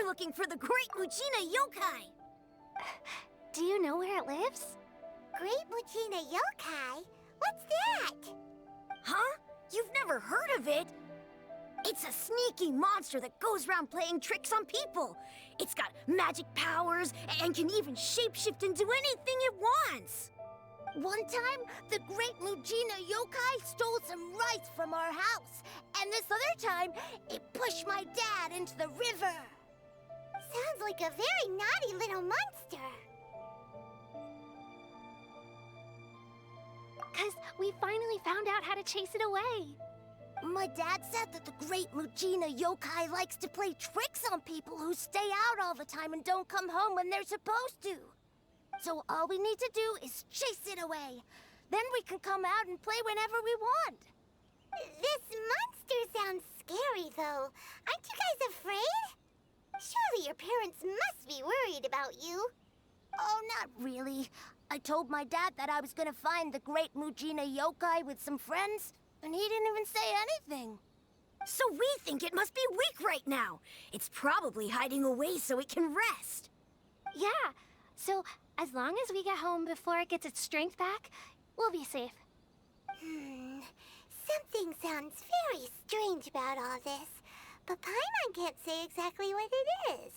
We're looking for the Great Mujina Yokai! Do you know where it lives? Great Mujina Yokai? What's that? Huh? You've never heard of it? It's a sneaky monster that goes around playing tricks on people. It's got magic powers and can even shapeshift into anything it wants. One time, the Great Mujina Yokai stole some rice from our house. And this other time, it pushed my dad into the river. Sounds like a very naughty little monster. 'Cause we finally found out how to chase it away. My dad said that the Great Mujina Yokai likes to play tricks on people who stay out all the time and don't come home when they're supposed to. So all we need to do is chase it away. Then we can come out and play whenever we want. This monster sounds scary, though. Aren't you guys afraid? Surely your parents must be worried about you. Oh, not really. I told my dad that I was gonna find the Great Mujina Yokai with some friends, and he didn't even say anything. So we think it must be weak right now. It's probably hiding away so it can rest. Yeah, so as long as we get home before it gets its strength back, we'll be safe. Something sounds very strange about all this, but Paimon can't say exactly what it is.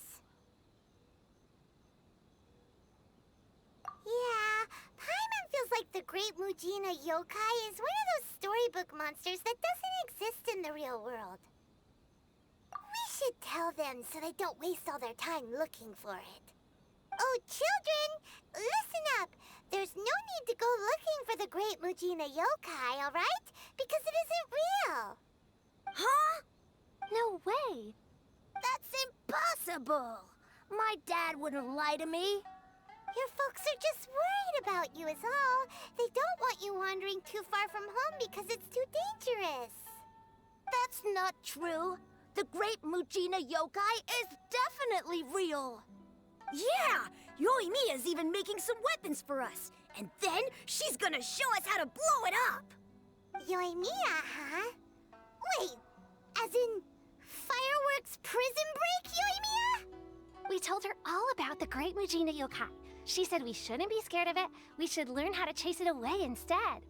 Yeah, Paimon feels like the Great Mujina Yokai is one of those storybook monsters that doesn't exist in the real world. We should tell them so they don't waste all their time looking for it. Oh, children, listen up. There's no need to go looking for the Great Mujina Yokai, all right? Because it isn't real. Huh? No way. That's impossible. My dad wouldn't lie to me. Your folks are just worried about you is all. They don't want you wandering too far from home because it's too dangerous. That's not true. The Great Mujina Yokai is definitely real. Yeah! Yoimiya's even making some weapons for us. And then she's gonna show us how to blow it up! Yoimiya, huh? Wait, as in Firework's prison break, Yoimiya? We told her all about the Great Mujina Yokai. She said we shouldn't be scared of it. We should learn how to chase it away instead.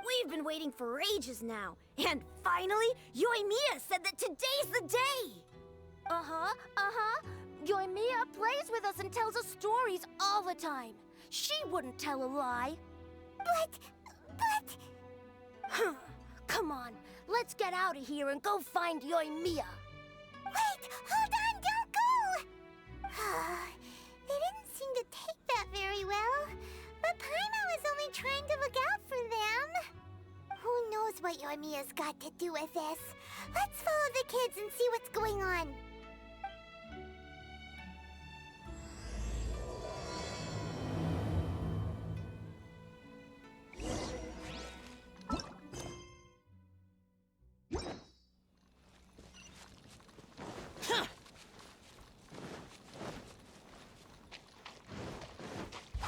We've been waiting for ages now. And finally, Yoimiya said that today's the day! Yoimiya plays with us and tells us stories all the time. She wouldn't tell a lie. But... Come on, let's get out of here and go find Yoimiya. Wait, hold on, don't go! They didn't seem to take that very well. But Paimon was only trying to look out for them. Who knows what Yoimiya's got to do with this? Let's follow the kids and see what's going on.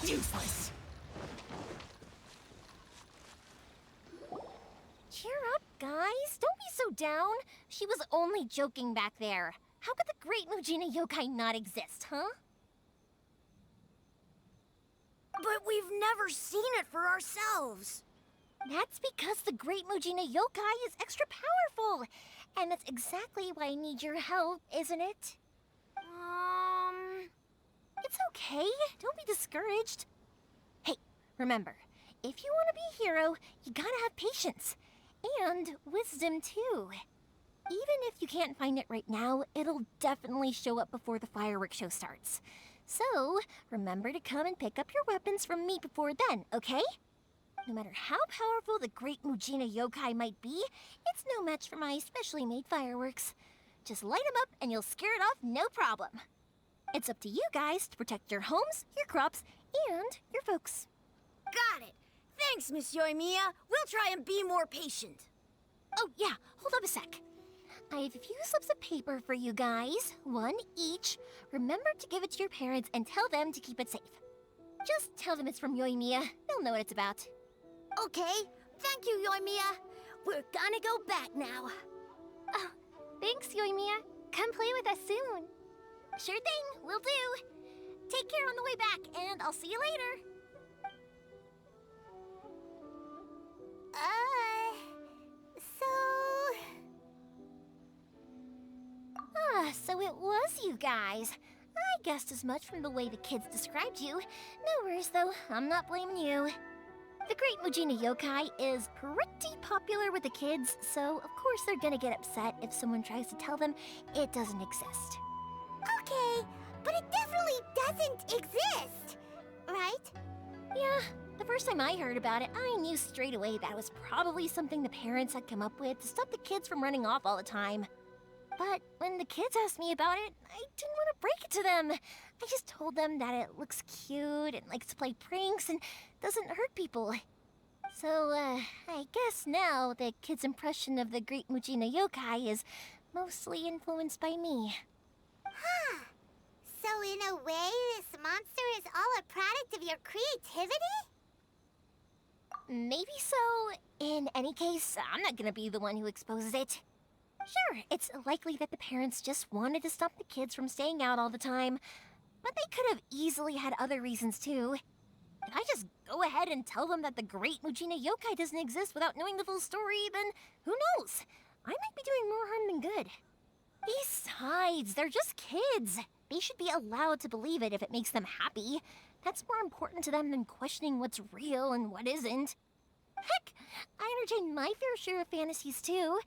Useless! Cheer up, guys. Don't be so down. She was only joking back there. How could the Great Mujina Yokai not exist, huh? But we've never seen it for ourselves. That's because the Great Mujina Yokai is extra powerful. And that's exactly why I need your help, isn't it? It's okay. Don't be discouraged. Hey, remember, if you want to be a hero, you gotta have patience. And wisdom, too. Even if you can't find it right now, it'll definitely show up before the fireworks show starts. So, remember to come and pick up your weapons from me before then, okay? No matter how powerful the Great Mujina Yokai might be, it's no match for my specially made fireworks. Just light them up and you'll scare it off no problem. It's up to you guys to protect your homes, your crops, and your folks. Got it. Thanks, Miss Yoimiya. We'll try and be more patient. Oh, yeah, hold up a sec. I have a few slips of paper for you guys, one each. Remember to give it to your parents and tell them to keep it safe. Just tell them it's from Yoimiya. They'll know what it's about. Okay, thank you, Yoimiya. We're gonna go back now. Oh, thanks, Yoimiya. Come play with us soon. Sure thing, will do. Take care on the way back, and I'll see you later. So it was you guys. I guessed as much from the way the kids described you. No worries, though. I'm not blaming you. The Great Mujina Yokai is pretty popular with the kids, so of course they're gonna get upset if someone tries to tell them it doesn't exist. Okay, but it definitely doesn't exist, right? Yeah, the first time I heard about it, I knew straight away that it was probably something the parents had come up with to stop the kids from running off all the time. But when the kids asked me about it, I didn't want to break it to them. I just told them that it looks cute and likes to play pranks and doesn't hurt people. So, I guess now the kids' impression of the Great Mujina Yokai is mostly influenced by me. Huh. So in a way, this monster is all a product of your creativity? Maybe so. In any case, I'm not gonna be the one who exposes it. Sure, it's likely that the parents just wanted to stop the kids from staying out all the time, but they could have easily had other reasons too. If I just go ahead and tell them that the Great Mujina Yokai doesn't exist without knowing the full story, then who knows? I might be doing more harm than good. Besides, they're just kids. They should be allowed to believe it if it makes them happy. That's more important to them than questioning what's real and what isn't. Heck, I entertain my fair share of fantasies too.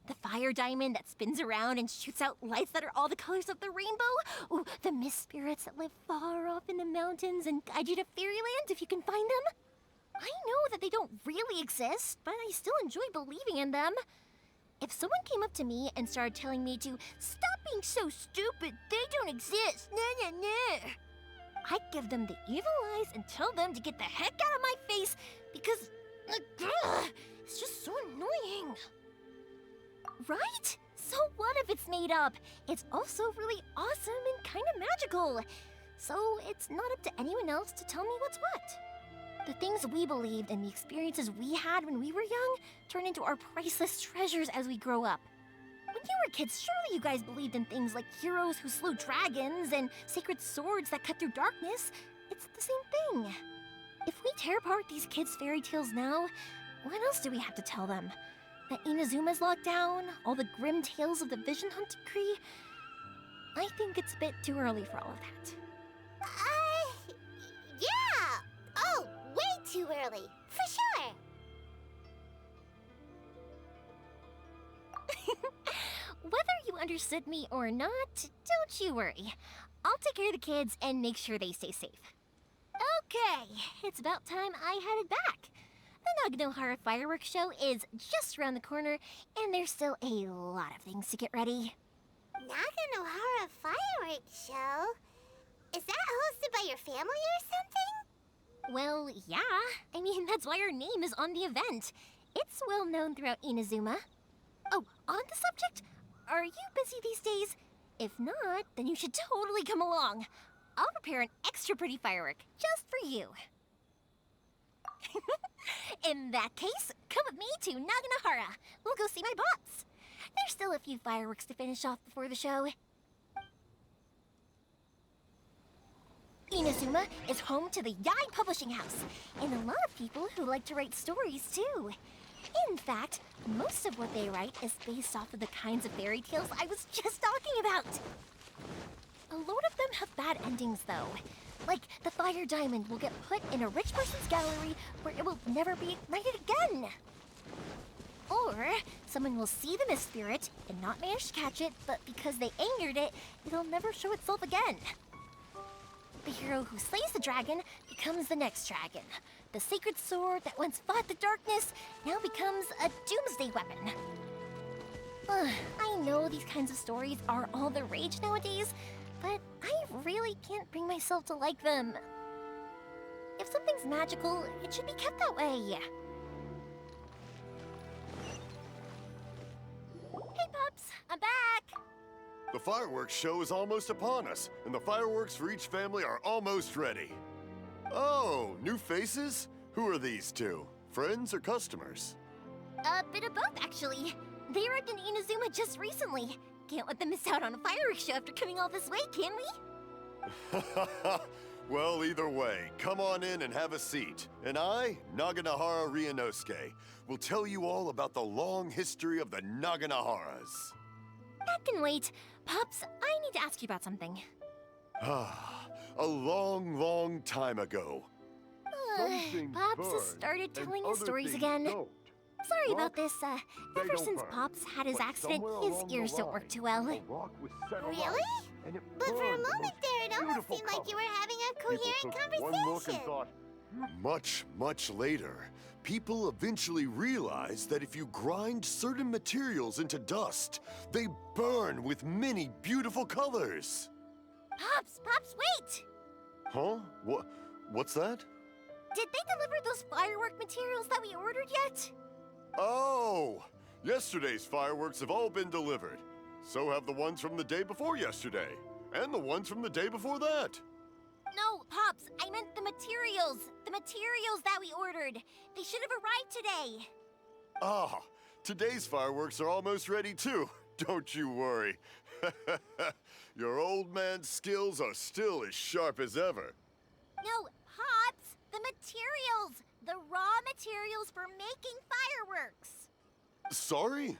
The fire diamond that spins around and shoots out lights that are all the colors of the rainbow. Ooh, the mist spirits that live far off in the mountains and guide you to fairyland if you can find them. I know that they don't really exist, but I still enjoy believing in them. If someone came up to me and started telling me to stop being so stupid, they don't exist, nah. I'd give them the evil eyes and tell them to get the heck out of my face because it's just so annoying. Right? So what if it's made up? It's also really awesome and kind of magical. So it's not up to anyone else to tell me what's what. The things we believed and the experiences we had when we were young turn into our priceless treasures as we grow up. When you were kids, surely you guys believed in things like heroes who slew dragons and sacred swords that cut through darkness. It's the same thing. If we tear apart these kids' fairy tales now, what else do we have to tell them? That Inazuma's locked down, all the grim tales of the Vision Hunt decree? I think it's a bit too early for all of that. Yeah! Oh, way too early, for sure! Whether you understood me or not, don't you worry. I'll take care of the kids and make sure they stay safe. Okay, it's about time I headed back. The Naganohara Fireworks show is just around the corner, and there's still a lot of things to get ready. Naganohara Fireworks Show? Is that hosted by your family or something? Well, yeah. I mean, that's why our name is on the event. It's well known throughout Inazuma. Oh, on the subject, are you busy these days? If not, then you should totally come along. I'll prepare an extra pretty firework just for you. In that case, come with me to Naganohara. We'll go see my boss. There's still a few fireworks to finish off before the show. Inazuma is home to the Yai Publishing House, and a lot of people who like to write stories too. In fact, most of what they write is based off of the kinds of fairy tales I was just talking about. A load of them have bad endings though. Like, the fire diamond will get put in a rich person's gallery where it will never be ignited again. Or, someone will see the mist spirit and not manage to catch it, but because they angered it, it'll never show itself again. The hero who slays the dragon becomes the next dragon. The sacred sword that once fought the darkness now becomes a doomsday weapon. I know these kinds of stories are all the rage nowadays, but I really can't bring myself to like them. If something's magical, it should be kept that way. Hey, pups, I'm back. The fireworks show is almost upon us, and the fireworks for each family are almost ready. Oh, new faces? Who are these two? Friends or customers? A bit of both, actually. They arrived in Inazuma just recently. Can't let them miss out on a fireworks show after coming all this way, can we? Well, either way, come on in and have a seat. And I, Naganahara Ryunosuke, will tell you all about the long history of the Naganaharas. That can wait. Pops, I need to ask you about something. A long, long time ago. Pops has started telling his stories again. Sorry about this. Ever since Pops had his accident, his ears don't work too well. Really? But for a moment there, it almost seemed like you were having a coherent conversation. Much, much later, people eventually realized that if you grind certain materials into dust, they burn with many beautiful colors. Pops, wait! Huh? What's that? Did they deliver those firework materials that we ordered yet? Oh! Yesterday's fireworks have all been delivered. So have the ones from the day before yesterday. And the ones from the day before that. No, Pops, I meant the materials. The materials that we ordered. They should have arrived today. Ah, today's fireworks are almost ready too. Don't you worry. Your old man's skills are still as sharp as ever. No, Pops, the materials. The raw materials for making fireworks. Sorry?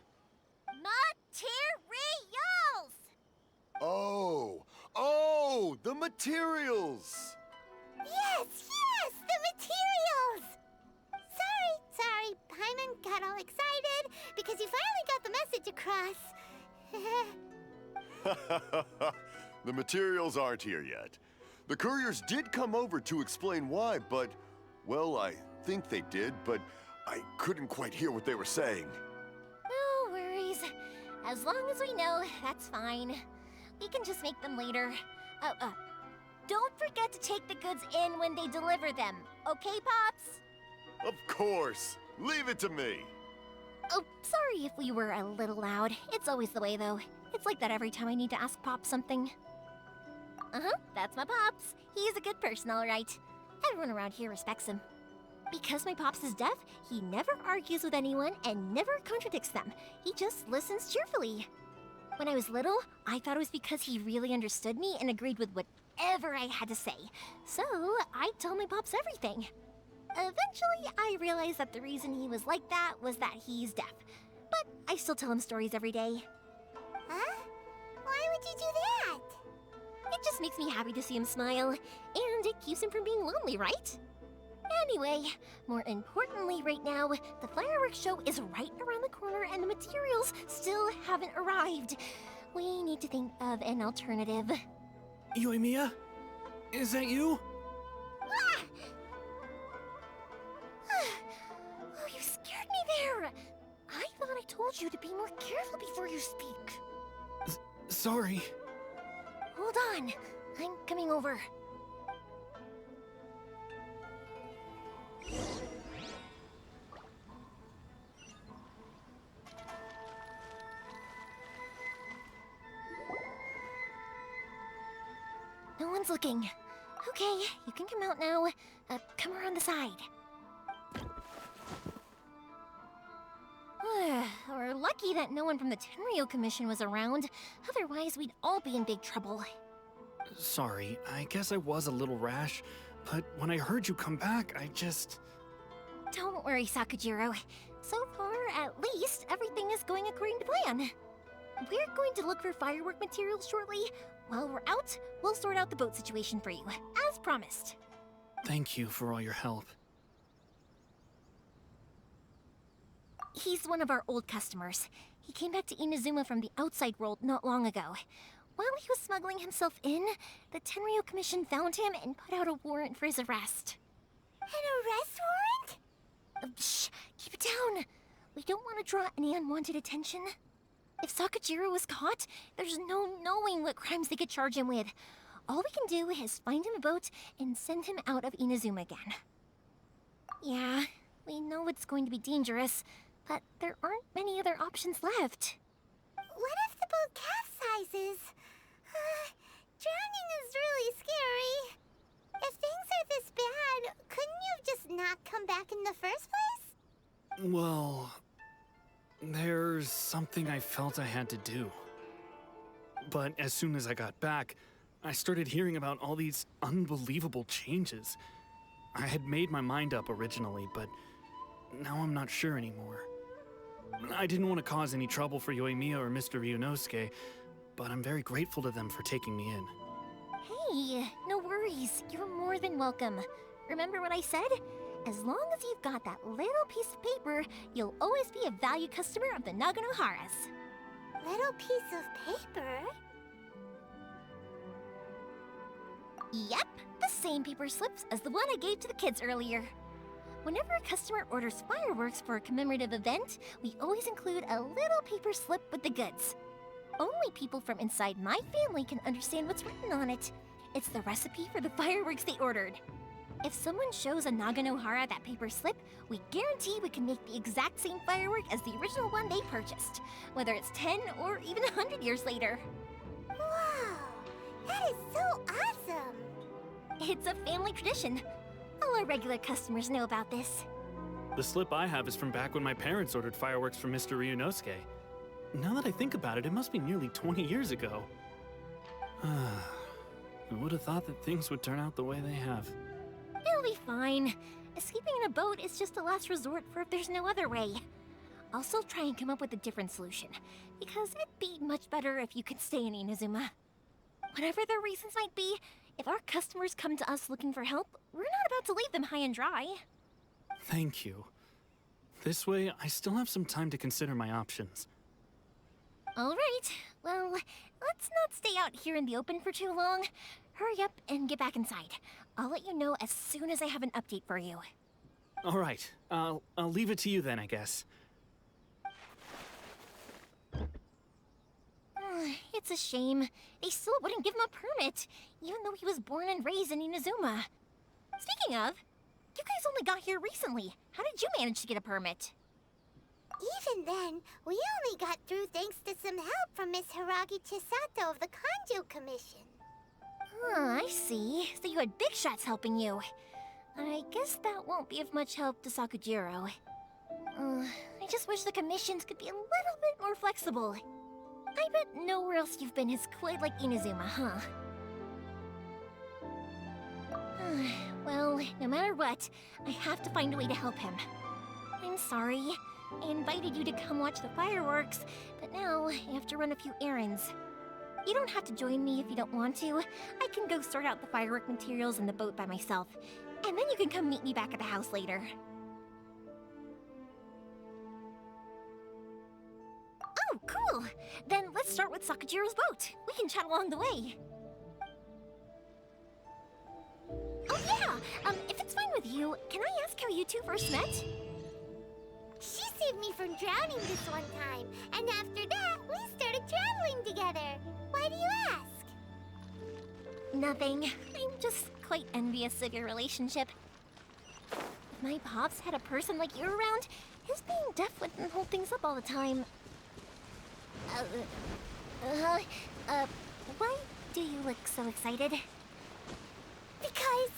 Materials! Oh, the materials! Yes, the materials! Sorry, Paimon got all excited because you finally got the message across. The materials aren't here yet. The couriers did come over to explain why, but, well, I think they did, but I couldn't quite hear what they were saying. No worries. As long as we know, that's fine. We can just make them later. Don't forget to take the goods in when they deliver them. Okay, Pops? Of course. Leave it to me. Oh, sorry if we were a little loud. It's always the way, though. It's like that every time I need to ask Pops something. That's my Pops. He's a good person, all right. Everyone around here respects him. Because my Pops is deaf, he never argues with anyone and never contradicts them. He just listens cheerfully. When I was little, I thought it was because he really understood me and agreed with whatever I had to say. So, I told my Pops everything. Eventually, I realized that the reason he was like that was that he's deaf. But I still tell him stories every day. Huh? Why would you do that? It just makes me happy to see him smile, and it keeps him from being lonely, right? Anyway, more importantly right now, the fireworks show is right around the corner and the materials still haven't arrived. We need to think of an alternative. Yoimiya? Is that you? Oh, you scared me there! I thought I told you to be more careful before you speak. Sorry. Hold on, I'm coming over. No one's looking. Okay, you can come out now. Come around the side. We're lucky that no one from the Tenryo Commission was around. Otherwise, we'd all be in big trouble. Sorry, I guess I was a little rash, but when I heard you come back, I just... Don't worry, Sakujiro. So far, at least, everything is going according to plan. We're going to look for firework materials shortly. While we're out, we'll sort out the boat situation for you, as promised. Thank you for all your help. He's one of our old customers. He came back to Inazuma from the outside world not long ago. While he was smuggling himself in, the Tenryo Commission found him and put out a warrant for his arrest. An arrest warrant? Shh! Keep it down! We don't want to draw any unwanted attention. If Sakujiro was caught, there's no knowing what crimes they could charge him with. All we can do is find him a boat and send him out of Inazuma again. Yeah, we know it's going to be dangerous, but there aren't many other options left. What if the boat capsizes? Drowning is really scary. If things are this bad, couldn't you just not come back in the first place? Well, there's something I felt I had to do. But as soon as I got back, I started hearing about all these unbelievable changes. I had made my mind up originally, but now I'm not sure anymore. I didn't want to cause any trouble for Yoimiya or Mr. Ryunosuke, but I'm very grateful to them for taking me in. Hey, no worries. You're more than welcome. Remember what I said? As long as you've got that little piece of paper, you'll always be a valued customer of the Naganoharas. Little piece of paper? Yep, the same paper slips as the one I gave to the kids earlier. Whenever a customer orders fireworks for a commemorative event, we always include a little paper slip with the goods. Only people from inside my family can understand what's written on it. It's the recipe for the fireworks they ordered. If someone shows a Naganohara that paper slip, we guarantee we can make the exact same firework as the original one they purchased, whether it's 10 or even 100 years later. Wow, that is so awesome! It's a family tradition. All our regular customers know about this. The slip I have is from back when my parents ordered fireworks from Mr. Ryunosuke. Now that I think about it, it must be nearly 20 years ago. Who would have thought that things would turn out the way they have? It'll be fine. Escaping in a boat is just a last resort for if there's no other way. I'll still try and come up with a different solution, because it'd be much better if you could stay in Inazuma. Whatever their reasons might be, if our customers come to us looking for help, we're not about to leave them high and dry. Thank you. This way, I still have some time to consider my options. All right, well, let's not stay out here in the open for too long. Hurry up and get back inside. I'll let you know as soon as I have an update for you. All right, I'll leave it to you then, I guess. It's a shame. They still wouldn't give him a permit, even though he was born and raised in Inazuma. Speaking of, you guys only got here recently. How did you manage to get a permit? Even then, we only got through thanks to some help from Miss Hiragi Chisato of the Kanjo Commission. I see. So you had big shots helping you. I guess that won't be of much help to Sakujiro. I just wish the commissions could be a little bit more flexible. I bet nowhere else you've been is quite like Inazuma, huh? Well, no matter what, I have to find a way to help him. I'm sorry. I invited you to come watch the fireworks, but now I have to run a few errands. You don't have to join me if you don't want to. I can go sort out the firework materials in the boat by myself, and then you can come meet me back at the house later. Oh, cool! Then let's start with Sakujiro's boat. We can chat along the way. Oh yeah! If it's fine with you, can I ask how you two first met? She saved me from drowning this one time, and after that, we started traveling together. Why do you ask? Nothing. I'm just quite envious of your relationship. If my pops had a person like you around, his being deaf wouldn't hold things up all the time. Why do you look so excited? Because